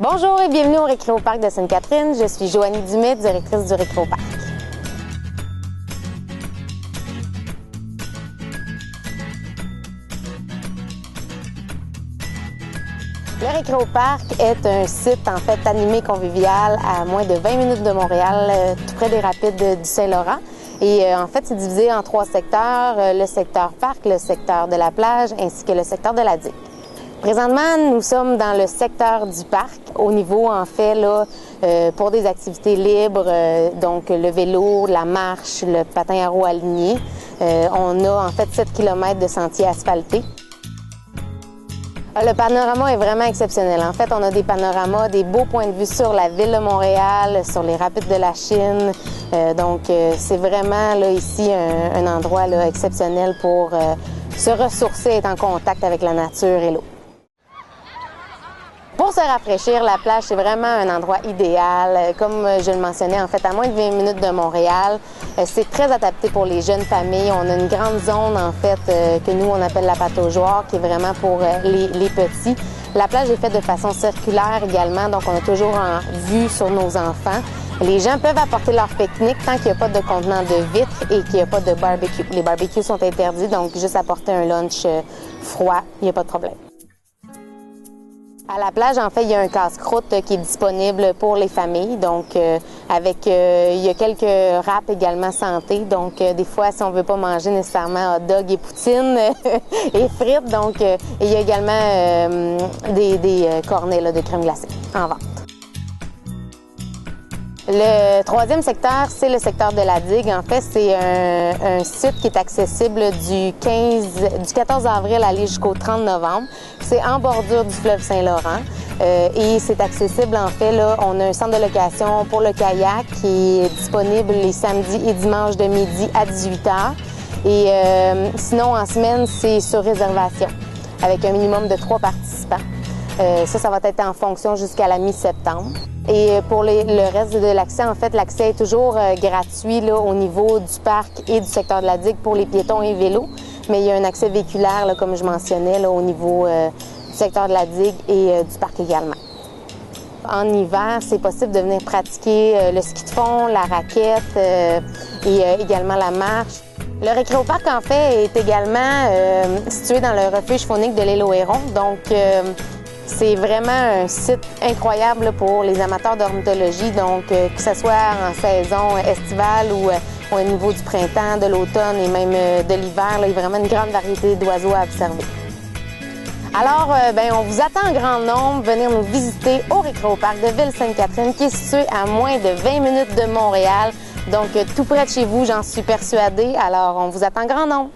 Bonjour et bienvenue au Récréoparc de Sainte-Catherine. Je suis Joanie Dumais, directrice du Récréoparc. Le Récréoparc est un site en fait animé convivial à moins de 20 minutes de Montréal, tout près des rapides du Saint-Laurent. Et en fait, c'est divisé en 3 secteurs, le secteur parc, le secteur de la plage ainsi que le secteur de la digue. Présentement, nous sommes dans le secteur du parc, au niveau en fait là, pour des activités libres, donc le vélo, la marche, le patin à roues aligné. On a en fait 7 km de sentiers asphaltés. Le panorama est vraiment exceptionnel. En fait, on a des panoramas, des beaux points de vue sur la ville de Montréal, sur les rapides de la Chine. C'est vraiment là, ici un endroit là, exceptionnel pour se ressourcer, être en contact avec la nature et l'eau. Pour se rafraîchir, la plage, c'est vraiment un endroit idéal. Comme je le mentionnais, en fait, à moins de 20 minutes de Montréal, c'est très adapté pour les jeunes familles. On a une grande zone, en fait, que nous, on appelle la pataugeoire, qui est vraiment pour les petits. La plage est faite de façon circulaire également, donc on a toujours en vue sur nos enfants. Les gens peuvent apporter leur pique-nique tant qu'il n'y a pas de contenant de vitre et qu'il n'y a pas de barbecue. Les barbecues sont interdits, donc juste apporter un lunch froid, il n'y a pas de problème. À la plage, en fait, il y a un casse-croûte qui est disponible pour les familles. Donc, il y a quelques wraps également santé. Donc, des fois, si on veut pas manger nécessairement hot dog et poutine et frites, donc il y a également des cornets là, de crème glacée en vente. Le troisième secteur, c'est le secteur de la digue. En fait, c'est un site qui est accessible du 14 avril à aller jusqu'au 30 novembre. C'est en bordure du fleuve Saint-Laurent et c'est accessible, en fait, là, on a un centre de location pour le kayak qui est disponible les samedis et dimanches de midi à 18h. Et sinon, en semaine, c'est sur réservation avec un minimum de 3 participants. Ça va être en fonction jusqu'à la mi-septembre. Et pour le reste de l'accès, en fait, l'accès est toujours gratuit là, au niveau du parc et du secteur de la digue pour les piétons et vélos. Mais il y a un accès véhiculaire, là, comme je mentionnais, là, au niveau du secteur de la digue et du parc également. En hiver, c'est possible de venir pratiquer le ski de fond, la raquette et également la marche. Le Récréoparc, en fait, est également situé dans le refuge faunique de l'île aux Hérons. Donc, c'est vraiment un site incroyable pour les amateurs d'ornithologie, donc que ce soit en saison estivale ou au niveau du printemps, de l'automne et même de l'hiver, il y a vraiment une grande variété d'oiseaux à observer. Alors, on vous attend en grand nombre, venir nous visiter au Récréoparc de Ville-Sainte-Catherine qui est situé à moins de 20 minutes de Montréal, donc tout près de chez vous, j'en suis persuadée. Alors, on vous attend en grand nombre.